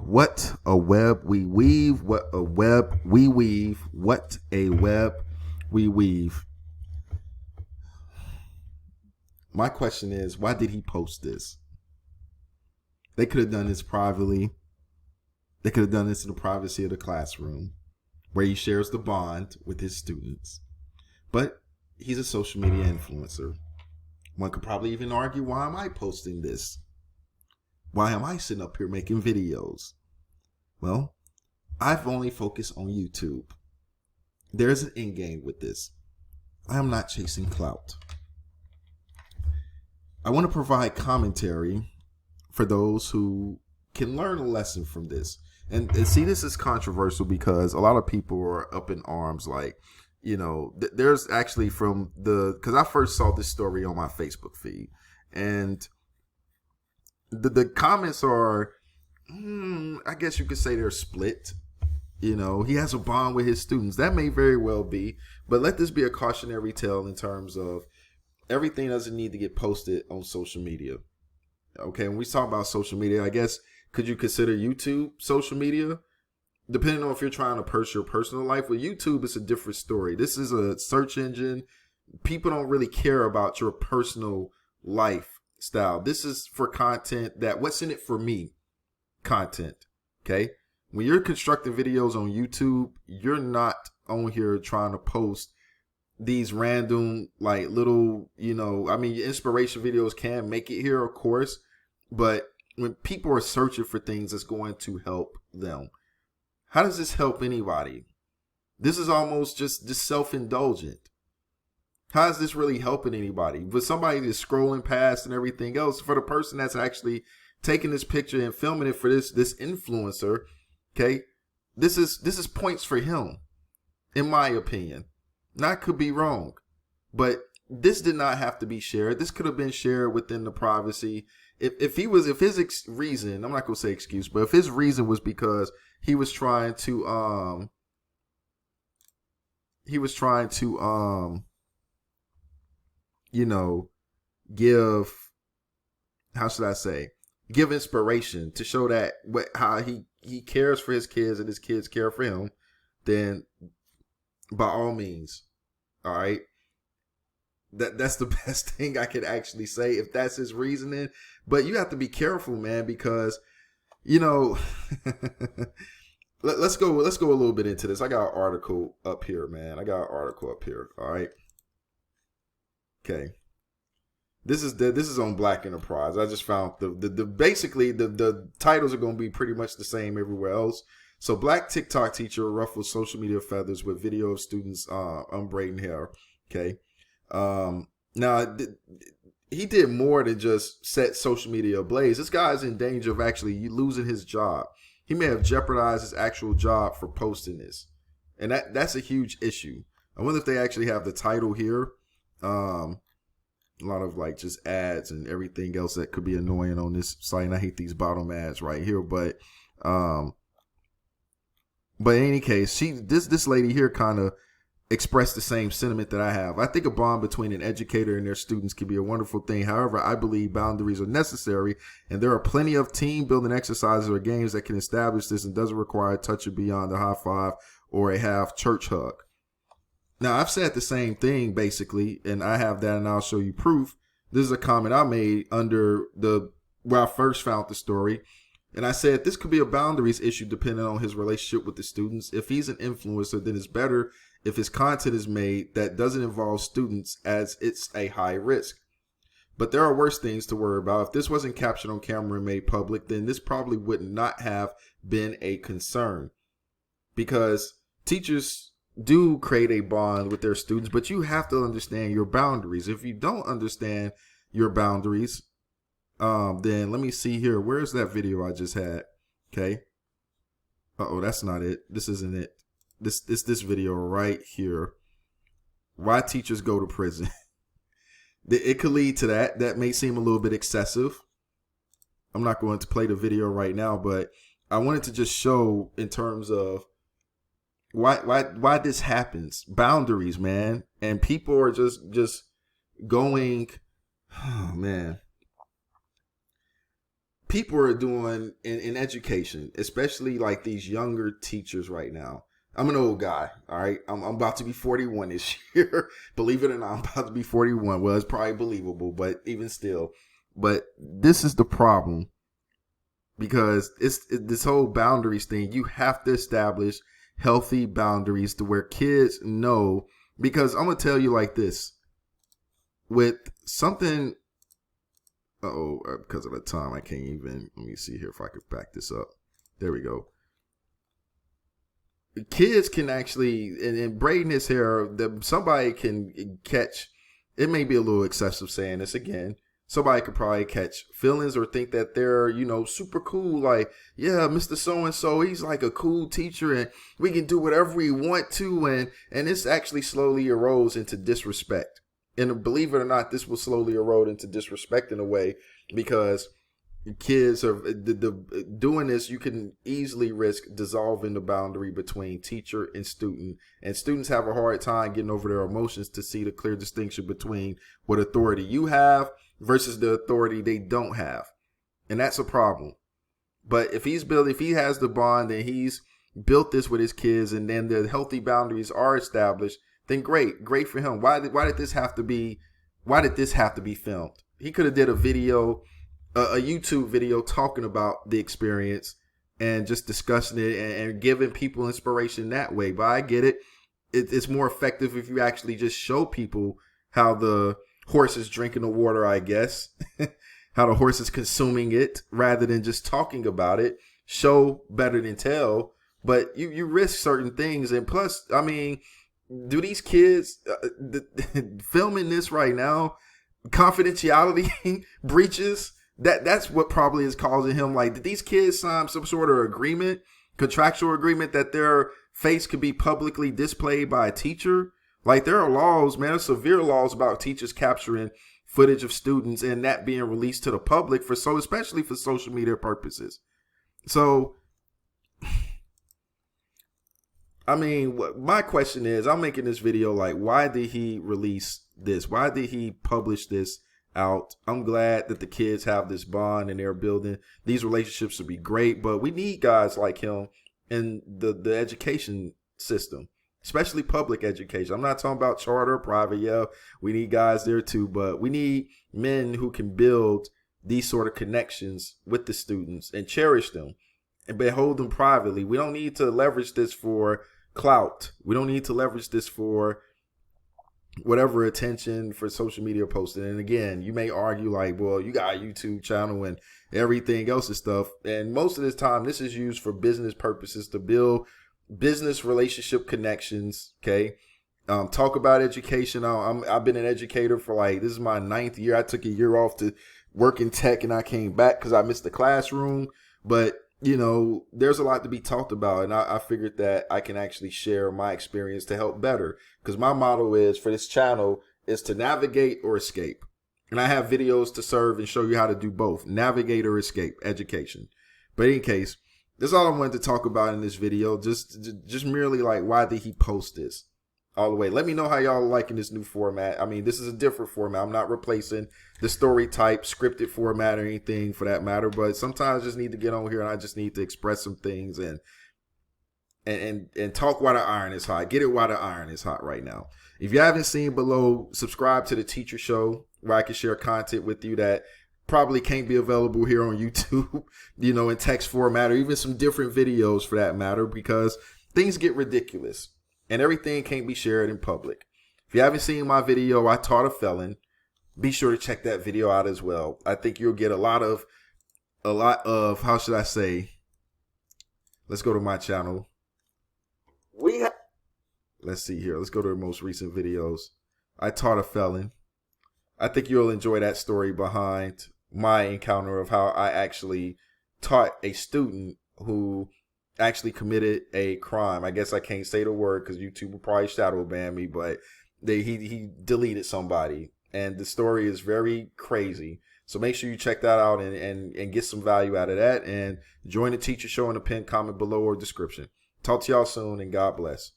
What a web we weave, what a web we weave, what a web we weave. My question is, why did he post this? They could have done this privately. They could have done this in the privacy of the classroom where he shares the bond with his students. But he's a social media influencer. One could probably even argue, why am I posting this? Why am I sitting up here making videos? Well, I've only focused on YouTube. There's an end game with this. I am not chasing clout. I want to provide commentary for those who can learn a lesson from this. And see, this is controversial because a lot of people are up in arms. Like, you know, there's actually because I first saw this story on my Facebook feed. And the comments are, I guess you could say they're split. You know, he has a bond with his students. That may very well be. But let this be a cautionary tale in terms of everything doesn't need to get posted on social media. Okay, when we talk about social media, I guess, could you consider YouTube social media? Depending on if you're trying to pursue your personal life. With YouTube, it's a different story. This is a search engine. People don't really care about your personal lifestyle. This is for content that, what's in it for me? Content. Okay? When you're constructing videos on YouTube, you're not on here trying to post these random, like, little, you know, I mean, inspiration videos can make it here, of course, but when people are searching for things that's going to help them, how does this help anybody? This is almost just self-indulgent. How is this really helping anybody? But somebody that's scrolling past and everything else, for the person that's actually taking this picture and filming it for this influencer, okay, this is points for him, in my opinion. Now, I could be wrong, but this did not have to be shared. This could have been shared within the privacy. If his reason, I'm not gonna say excuse, but if his reason was because he was trying to you know, give, how should I say, give inspiration to show that how he cares for his kids and his kids care for him, then by all means, all right. That's the best thing I could actually say if that's his reasoning. But you have to be careful, man, because, you know, let's go a little bit into this. I got an article up here, man. All right. Okay. This is on Black Enterprise. I just found basically the titles are going to be pretty much the same everywhere else. So, Black TikTok teacher ruffles social media feathers with video of students unbraiding hair. Okay. Now, he did more than just set social media ablaze. This guy's in danger of actually losing his job. He may have jeopardized his actual job for posting this. And that's a huge issue. I wonder if they actually have the title here. A lot of like just ads and everything else that could be annoying on this site. And I hate these bottom ads right here. But in any case, this lady here kind of expressed the same sentiment that I have. I think a bond between an educator and their students can be a wonderful thing. However, I believe boundaries are necessary, and there are plenty of team building exercises or games that can establish this and doesn't require touching beyond a high five or a half church hug. Now, I've said the same thing basically, and I have that, and I'll show you proof. This is a comment I made under where I first found the story. And I said this could be a boundaries issue depending on his relationship with the students. If he's an influencer, then it's better if his content is made that doesn't involve students, as it's a high risk. But there are worse things to worry about. If this wasn't captured on camera and made public, then this probably would not have been a concern. Because teachers do create a bond with their students, but you have to understand your boundaries. If you don't understand your boundaries, then let me see here. Where's that video I just had? Okay. Uh-oh, that's not it. This isn't it. This video right here. Why teachers go to prison. It could lead to that. That may seem a little bit excessive. I'm not going to play the video right now, but I wanted to just show in terms of why this happens. Boundaries, man. And people are just going, oh man. people are doing in education, especially like these younger teachers right now. I'm an old guy, all right? I'm about to be 41 this year. Believe it or not, I'm about to be 41. Well, it's probably believable, but even still. But this is the problem, because it's this whole boundaries thing. You have to establish healthy boundaries to where kids know, because I'm going to tell you like this. With something, because of the time, I can't even, let me see here if I could back this up. There we go. Kids can actually, and braiding his hair, somebody can catch, it may be a little excessive saying this again, somebody could probably catch feelings or think that they're, super cool. Like, yeah, Mr. So-and-so, he's like a cool teacher and we can do whatever we want to. And this actually slowly erodes into disrespect. And believe it or not, this will slowly erode into disrespect in a way, because kids are doing this. You can easily risk dissolving the boundary between teacher and students have a hard time getting over their emotions to see the clear distinction between what authority you have versus the authority they don't have. And that's a problem. But if he has the bond and he's built this with his kids, and then the healthy boundaries are established, then great for him. Why did this have to be filmed? He could have did a video, a YouTube video talking about the experience and just discussing it and giving people inspiration that way. But I get it. It's more effective if you actually just show people how the horse is drinking the water, I guess, how the horse is consuming it, rather than just talking about it. Show better than tell, but you risk certain things. And plus, I mean, do these kids filming this right now, confidentiality breaches? That's what probably is causing him. Like, did these kids sign some sort of agreement, contractual agreement, that their face could be publicly displayed by a teacher? Like, there are laws, man, there's severe laws about teachers capturing footage of students and that being released to the public especially for social media purposes. So, I mean, my question is, I'm making this video like, why did he release this? Why did he publish this out? I'm glad that the kids have this bond and they're building these relationships to be great, but we need guys like him in the education system, especially public education. I'm not talking about charter or private. Yeah, we need guys there too, but we need men who can build these sort of connections with the students and cherish them and hold them privately. We don't need to leverage this for clout. We don't need to leverage this for whatever attention for social media posting. And again, you may argue like, well, you got a YouTube channel and everything else and stuff. And most of this time, this is used for business purposes, to build business relationship connections. Okay. Talk about education. I've been an educator for this is my 9th year. I took a year off to work in tech and I came back because I missed the classroom. But there's a lot to be talked about. And I figured that I can actually share my experience to help better. Because my motto is for this channel is to navigate or escape. And I have videos to serve and show you how to do both. Navigate or escape education. But in case, that's all I wanted to talk about in this video. Just merely why did he post this all the way? Let me know how y'all are liking this new format. I mean, this is a different format. I'm not replacing the story type scripted format or anything for that matter, but sometimes I just need to get on here and I just need to express some things and talk while the iron is hot. Get it while the iron is hot right now. If you haven't seen below, subscribe to the Teacher Show, where I can share content with you that probably can't be available here on YouTube, in text format, or even some different videos for that matter, because things get ridiculous and everything can't be shared in public. If you haven't seen my video, I taught a felon, be sure to check that video out as well. I think you'll get a lot of, how should I say? Let's go to my channel. Let's see here. Let's go to the most recent videos. I taught a felon. I think you'll enjoy that story behind my encounter of how I actually taught a student who actually committed a crime. I guess I can't say the word because YouTube will probably shadow ban me, but he deleted somebody. And the story is very crazy. So make sure you check that out and get some value out of that. And join the Teacher Show in the pinned comment below or description. Talk to y'all soon, and God bless.